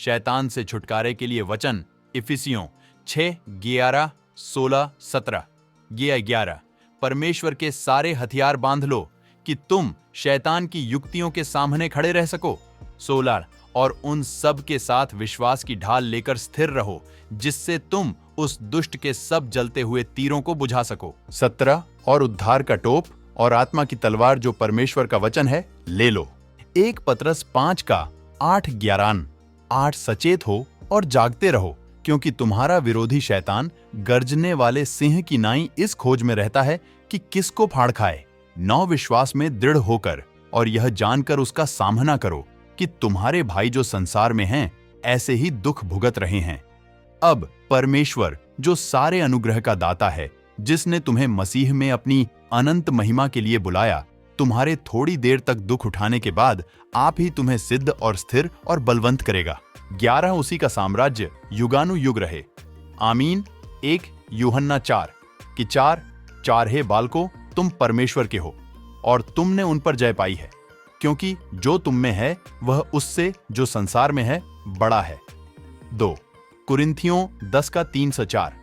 शैतान से छुटकारे के लिए वचन इफिसियों 6:11-16-17। ये 11 परमेश्वर के सारे हथियार बांध लो कि तुम शैतान की युक्तियों के सामने खड़े रह सको। 16 और उन सब के साथ विश्वास की ढाल लेकर स्थिर रहो, जिससे तुम उस दुष्ट के सब जलते हुए तीरों को बुझा सको। 17 और उद्धार का टोप और आत्मा की तलवार जो परमेश्वर का वचन है ले लो। 1 पतरस 5:8-11। 8 सचेत हो और जागते रहो, क्योंकि तुम्हारा विरोधी शैतान गर्जने वाले सिंह की नाई इस खोज में रहता है कि किसको फाड़ खाए। 9 विश्वास में दृढ़ होकर और यह जानकर उसका सामना करो कि तुम्हारे भाई जो संसार में हैं ऐसे ही दुख भुगत रहे हैं। अब परमेश्वर जो सारे अनुग्रह का दाता है, जिसने तुम्हें मसीह में अपनी अनंत महिमा के लिए बुलाया, तुम्हारे थोड़ी देर तक दुख उठाने के बाद आप ही तुम्हें सिद्ध और स्थिर और बलवंत करेगा। 11 उसी का साम्राज्य युगानुयुग रहे। आमीन। 1 यूहन्ना 4 कि 4 हे बालकों, तुम परमेश्वर के हो और तुमने उन पर जय पाई है, क्योंकि जो तुम में है वह उससे जो संसार में है बड़ा है। 2 कुरिन्थियों 10:3-4।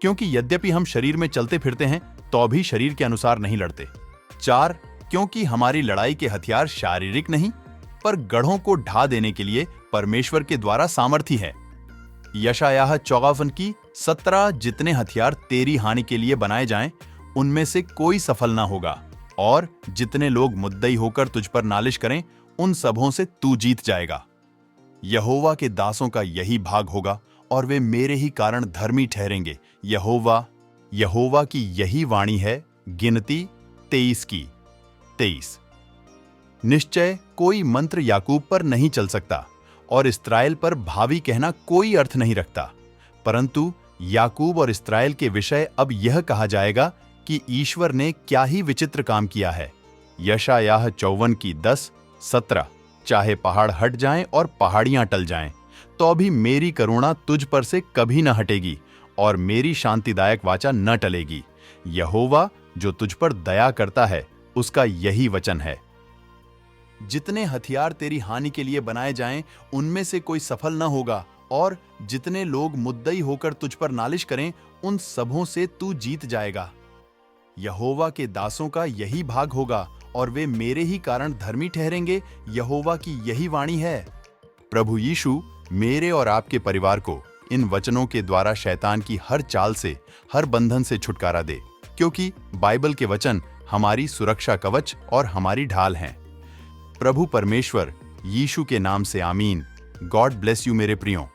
क्योंकि यद्यपि हम शरीर में चलते फिरते हैं तो भी शरीर के अनुसार नहीं लड़ते। 4 क्योंकि हमारी लड़ाई के हथियार शारीरिक नहीं, पर गढ़ों को ढा देने के लिए परमेश्वर के द्वारा सामर्थी है। यशायाह 54:17। जितने हथियार तेरी हानि के लिए बनाए जाएं, उनमें से कोई सफल ना होगा, और जितने लोग मुद्दई होकर तुझ पर नालिश करें, उन सबों से तू जीत जाएगा। यहोवा के दासों का यही भाग होगा, और वे मेरे ही कारण धर्मी ठहरेंगे। यहोवा की यही वाणी है। गिनती 23:23। निश्चय कोई मंत्र याकूब पर नहीं चल सकता, और इस्राएल पर भावी कहना कोई अर्थ नहीं रखता, परंतु याकूब और इस्राएल के विषय अब यह कहा जाएगा कि ईश्वर ने क्या ही विचित्र काम किया है। यशायाह 54:10-17। चाहे पहाड़ हट जाएं और पहाड़ियां टल जाएं, तो भी मेरी करुणा तुझ पर से कभी न हटेगी, और मेरी शांतिदायक वाचा न टलेगी। यहोवा जो तुझ पर दया करता है, उसका यही वचन है। जितने हथियार तेरी हानि के लिए बनाए जाएं, उनमें से कोई सफल न होगा, और जितने लोग मुद्दई होकर तुझ पर नालिश करें, उन सबों से तू जीत जाएगा। यहोवा के दासों का यही भाग होगा, और वे मेरे ही कारण धर्मी ठहरेंगे। यहोवा की यही वाणी है। प्रभु यीशु मेरे और आपके परिवार को इन वचनों के द्वारा शैतान की हर चाल से, हर बंधन से छुटकारा दे, क्योंकि बाइबल के वचन हमारी सुरक्षा कवच और हमारी ढाल हैं। प्रभु परमेश्वर यीशु के नाम से आमीन। गॉड ब्लेस यू मेरे प्रियो।